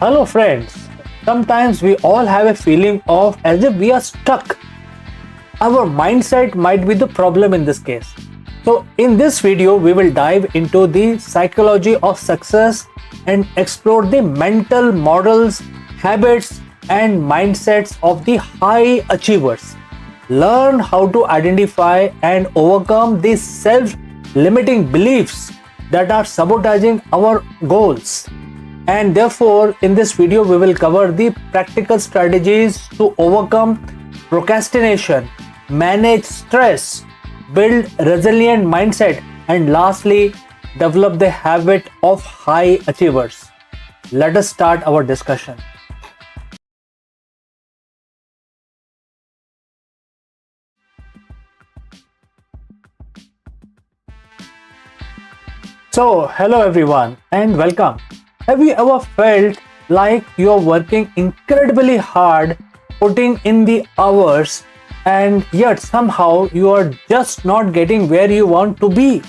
Hello friends. Sometimes we all have a feeling of as if we are stuck. Our mindset might be the problem in this case. So in this video we will dive into the psychology of success and explore the mental models, habits and mindsets of the high achievers. Learn how to identify and overcome these self-limiting beliefs that are sabotaging our goals. And therefore, in this video, we will cover the practical strategies to overcome procrastination, manage stress, build resilient mindset, and lastly, develop the habit of high achievers. Let us start our discussion. So, hello everyone and welcome. Have you ever felt like you're working incredibly hard, putting in the hours, and yet somehow you are just not getting where you want to be?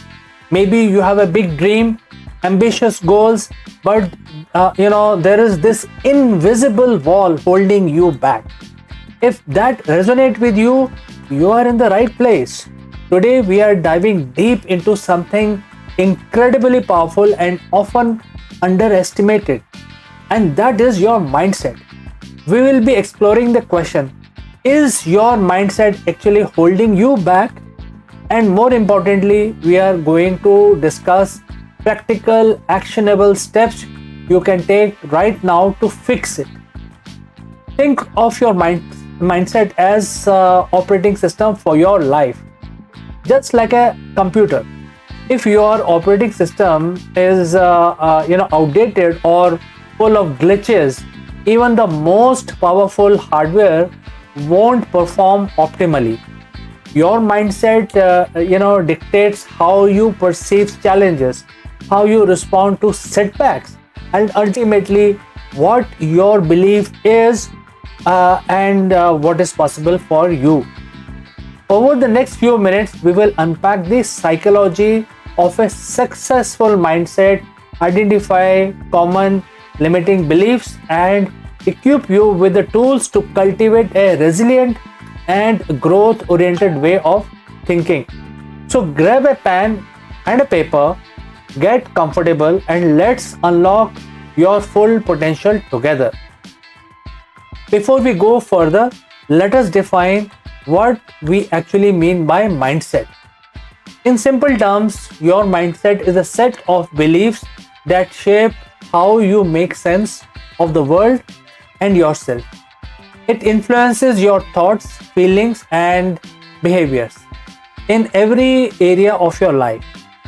Maybe you have a big dream, ambitious goals, but there is this invisible wall holding you back. If that resonates with you, you are in the right place. Today we are diving deep into something incredibly powerful and often underestimated, and that is your mindset. We will be exploring the question, is your mindset actually holding you back? And more importantly, we are going to discuss practical, actionable steps you can take right now to fix it. Think of your mindset as operating system for your life, just like a computer. If your operating system is outdated or full of glitches, even the most powerful hardware won't perform optimally. Your mindset dictates how you perceive challenges, how you respond to setbacks, and ultimately what your belief is and what is possible for you. Over the next few minutes, we will unpack the psychology of a successful mindset, identify common limiting beliefs, and equip you with the tools to cultivate a resilient and growth-oriented way of thinking. So grab a pen and a paper, get comfortable, and let's unlock your full potential together. Before we go further, let us define what we actually mean by mindset. In simple terms, your mindset is a set of beliefs that shape how you make sense of the world and yourself. It influences your thoughts, feelings, and behaviors in every area of your life,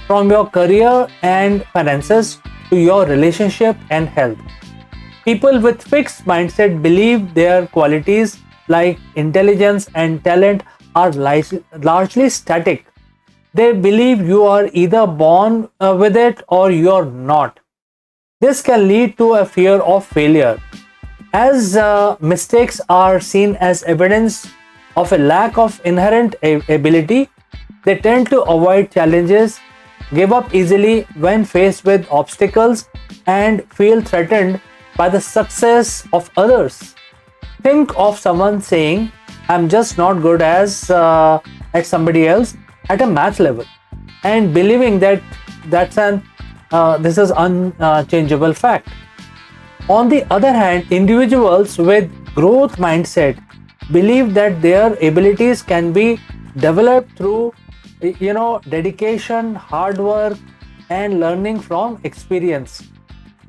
from your career and finances to your relationship and health. People with fixed mindset believe their qualities like intelligence and talent are largely static. They believe you are either born with it or you're not. This can lead to a fear of failure, as mistakes are seen as evidence of a lack of inherent ability. They tend to avoid challenges, give up easily when faced with obstacles, and feel threatened by the success of others. Think of someone saying, "I'm just not good as at somebody else at a math level," and believing that this is unchangeable fact. On the other hand, individuals with growth mindset believe that their abilities can be developed through dedication, hard work, and learning from experience.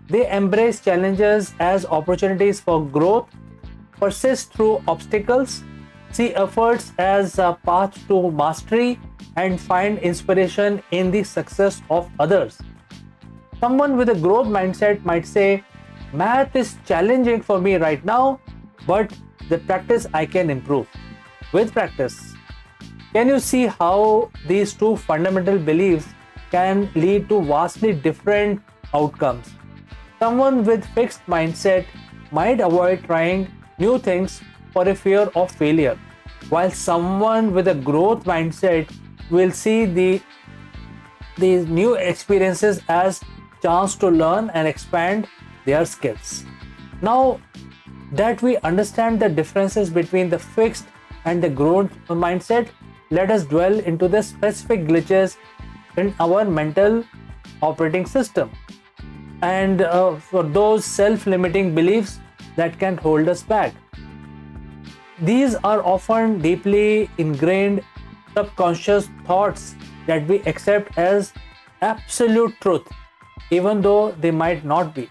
They embrace challenges as opportunities for growth, persist through obstacles, see efforts as a path to mastery, and find inspiration in the success of others. Someone with a growth mindset might say, "Math is challenging for me right now, but the practice I can improve." With practice, can you see how these two fundamental beliefs can lead to vastly different outcomes? Someone with fixed mindset might avoid trying new things for a fear of failure, while someone with a growth mindset will see these new experiences as chance to learn and expand their skills. Now that we understand the differences between the fixed and the growth mindset, let us dwell into the specific glitches in our mental operating system and for those self-limiting beliefs that can hold us back. These are often deeply ingrained subconscious thoughts that we accept as absolute truth, even though they might not be.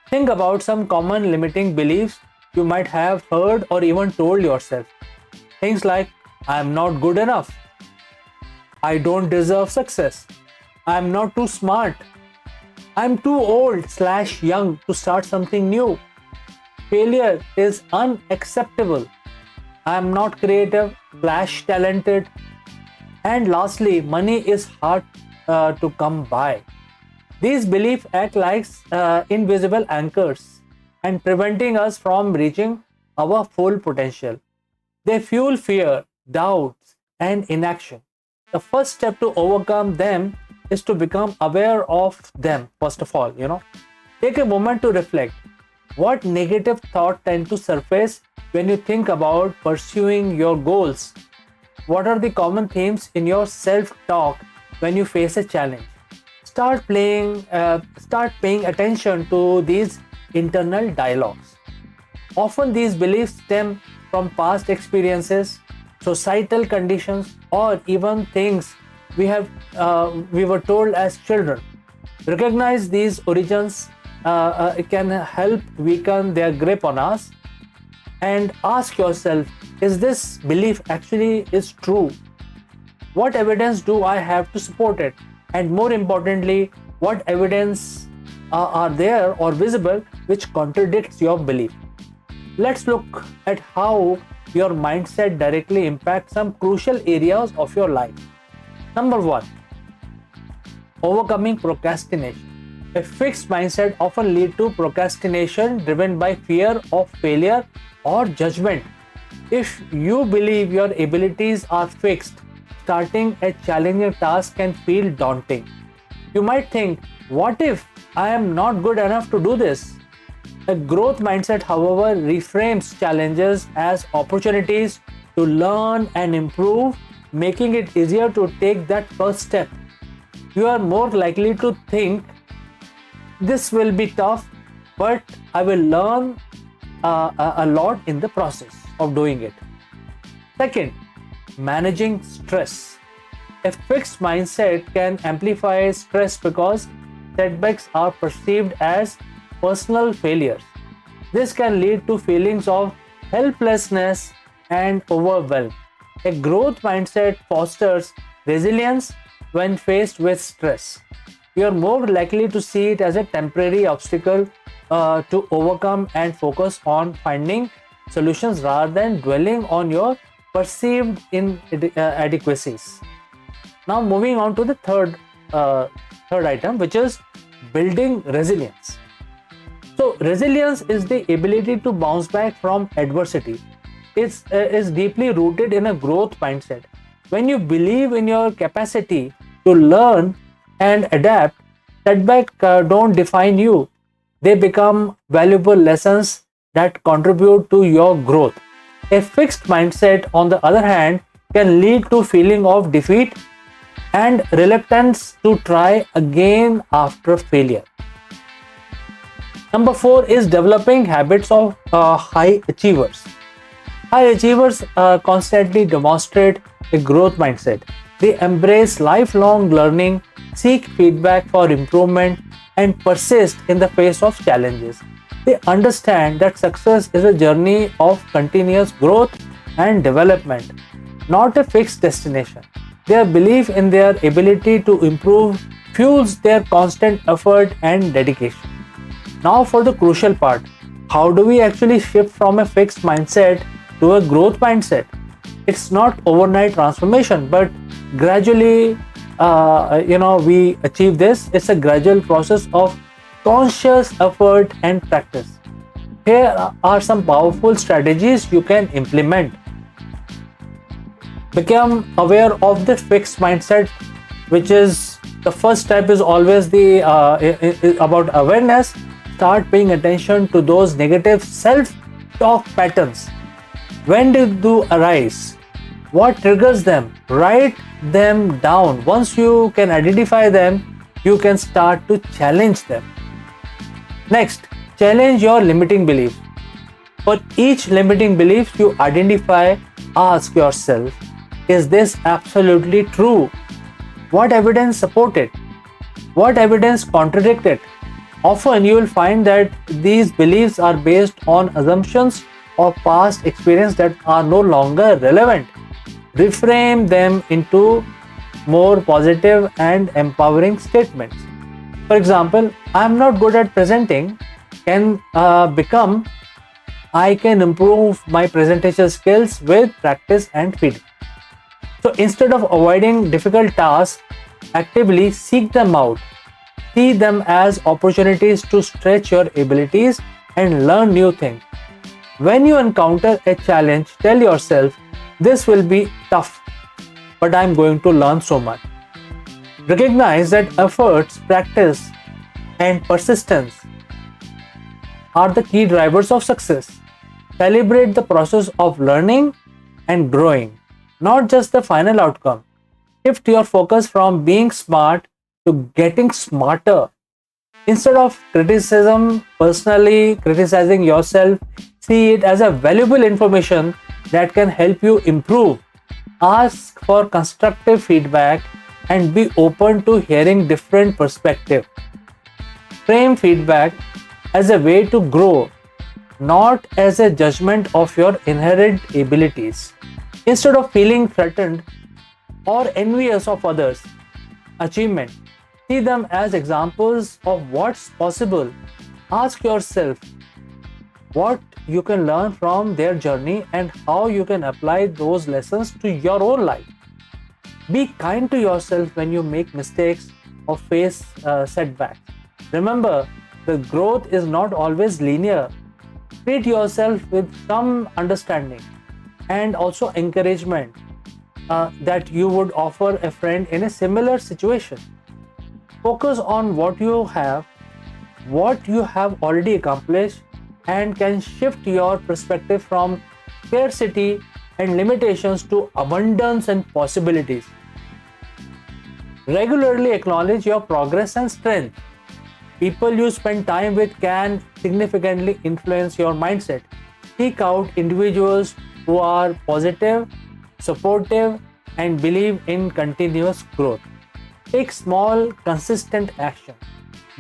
Think about some common limiting beliefs you might have heard or even told yourself. Things like, I am not good enough, I don't deserve success, I am not too smart, I am too old/young to start something new, failure is unacceptable, I am not creative/talented, and lastly, money is hard to come by. These beliefs act like invisible anchors and preventing us from reaching our full potential. They fuel fear, doubts, and inaction. The first step to overcome them is to become aware of them. First of all, take a moment to reflect. What negative thoughts tend to surface when you think about pursuing your goals? What are the common themes in your self-talk when you face a challenge? Start paying attention to these internal dialogues. Often these beliefs stem from past experiences, societal conditions, or even things we were told as children. Recognize these origins can help weaken their grip on us, and ask yourself, is this belief actually is true? What evidence do I have to support it? And more importantly, what evidence are there or visible which contradicts your belief? Let's look at how your mindset directly impacts some crucial areas of your life. Number one, overcoming procrastination. A fixed mindset often leads to procrastination driven by fear of failure or judgment. If you believe your abilities are fixed, starting a challenging task can feel daunting. You might think, what if I am not good enough to do this? A growth mindset, however, reframes challenges as opportunities to learn and improve, making it easier to take that first step. You are more likely to think, this will be tough, but I will learn a lot in the process of doing it. Second, managing stress. A fixed mindset can amplify stress because setbacks are perceived as personal failures. This can lead to feelings of helplessness and overwhelm. A growth mindset fosters resilience when faced with stress. You are more likely to see it as a temporary obstacle to overcome and focus on finding solutions rather than dwelling on your perceived inadequacies. Now moving on to the third item, which is building resilience. So resilience is the ability to bounce back from adversity. It is deeply rooted in a growth mindset. When you believe in your capacity to learn and adapt, setbacks don't define you. They become valuable lessons that contribute to your growth. A fixed mindset, on the other hand, can lead to feeling of defeat and reluctance to try again after failure. Number 4 is developing habits of high achievers. High achievers constantly demonstrate a growth mindset. They embrace lifelong learning, seek feedback for improvement, and persist in the face of challenges. They understand that success is a journey of continuous growth and development, not a fixed destination. Their belief in their ability to improve fuels their constant effort and dedication. Now for the crucial part, how do we actually shift from a fixed mindset to a growth mindset? It's not overnight transformation, but gradually, we achieve this. It's a gradual process of conscious effort and practice. Here are some powerful strategies you can implement. Become aware of the fixed mindset, which is the first step is always the about awareness. start paying attention to those negative self-talk patterns. When did they arise? What triggers them? Write them down. Once you can identify them, you can start to challenge them. Next, challenge your limiting beliefs. For each limiting belief you identify, ask yourself, is this absolutely true? What evidence support it? What evidence contradict it? Often you will find that these beliefs are based on assumptions or past experience that are no longer relevant. Reframe them into more positive and empowering statements. For example, I am not good at presenting can become I can improve my presentation skills with practice and feedback. So instead of avoiding difficult tasks, actively seek them out. See them as opportunities to stretch your abilities and learn new things. When you encounter a challenge, tell yourself, this will be tough, but I'm going to learn so much. Recognize that efforts, practice, and persistence are the key drivers of success. Celebrate the process of learning and growing, not just the final outcome. Shift your focus from being smart to getting smarter. Instead of personally criticizing yourself, see it as a valuable information that can help you improve. Ask for constructive feedback and be open to hearing different perspectives. Frame feedback as a way to grow, not as a judgment of your inherent abilities. Instead of feeling threatened or envious of others' achievement, see them as examples of what's possible. Ask yourself what you can learn from their journey and how you can apply those lessons to your own life. Be kind to yourself when you make mistakes or face setbacks. Remember, the growth is not always linear. Treat yourself with some understanding and also encouragement that you would offer a friend in a similar situation. Focus on what you have already accomplished, and can shift your perspective from scarcity and limitations to abundance and possibilities. Regularly acknowledge your progress and strength. People you spend time with can significantly influence your mindset. Seek out individuals who are positive, supportive, and believe in continuous growth. Take small, consistent action.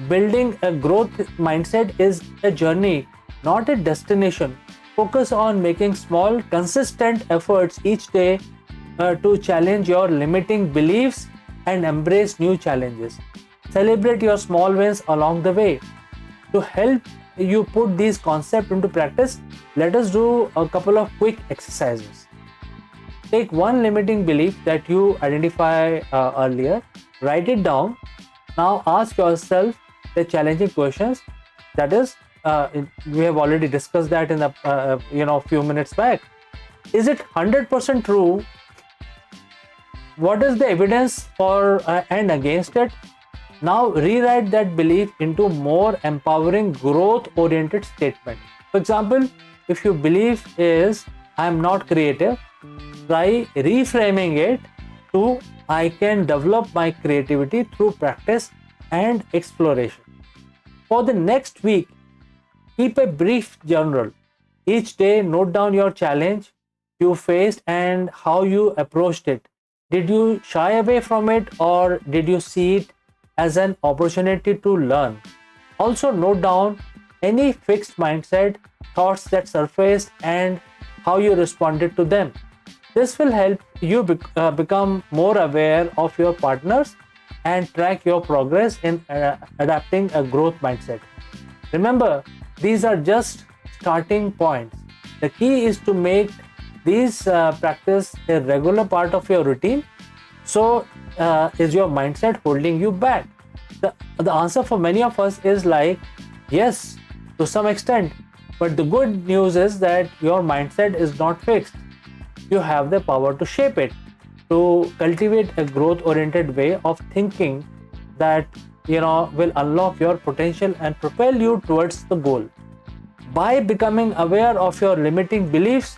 Building a growth mindset is a journey, not a destination. Focus on making small, consistent efforts each day to challenge your limiting beliefs and embrace new challenges. Celebrate your small wins along the way. To help you put these concepts into practice, let us do a couple of quick exercises. Take one limiting belief that you identify earlier, write it down. Now ask yourself the challenging questions. That is, we have already discussed that in a few minutes back. Is it 100% true? What is the evidence for and against it? Now rewrite that belief into more empowering, growth-oriented statement. For example, if your belief is I am not creative, try reframing it to I can develop my creativity through practice and exploration. For the next week, keep a brief journal. Each day, note down your challenge you faced and how you approached it. Did you shy away from it, or did you see it as an opportunity to learn? Also, note down any fixed mindset thoughts that surfaced and how you responded to them. This will help you become more aware of your partners and track your progress in adapting a growth mindset. Remember, these are just starting points. The key is to make these practice a regular part of your routine. So, is your mindset holding you back? The answer for many of us is like, yes, to some extent. But the good news is that your mindset is not fixed. You have the power to shape it, to cultivate a growth-oriented way of thinking that will unlock your potential and propel you towards the goal. By becoming aware of your limiting beliefs,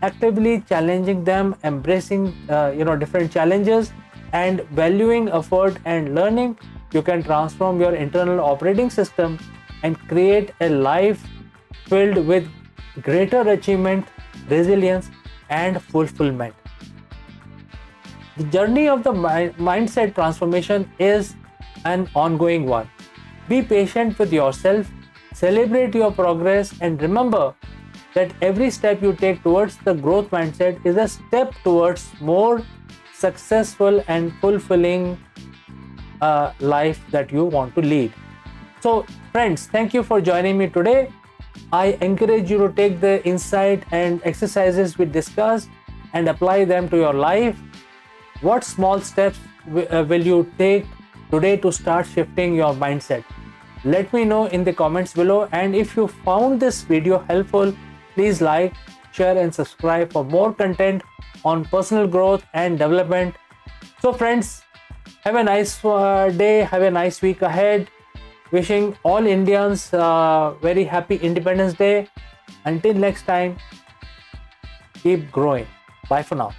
actively challenging them, embracing different challenges, and valuing effort and learning, you can transform your internal operating system and create a life filled with greater achievement, resilience, and fulfillment. The journey of the mindset transformation is an ongoing one. Be patient with yourself, celebrate your progress, and remember that every step you take towards the growth mindset is a step towards more successful and fulfilling life that you want to lead. So, friends, thank you for joining me today. I encourage you to take the insight and exercises we discussed and apply them to your life. What small steps will you take today to start shifting your mindset? Let me know in the comments below, and if you found this video helpful, please like, share and subscribe for more content on personal growth and development. So friends, have a nice day, have a nice week ahead. Wishing all Indians very happy Independence Day. Until next time, keep growing. Bye for now.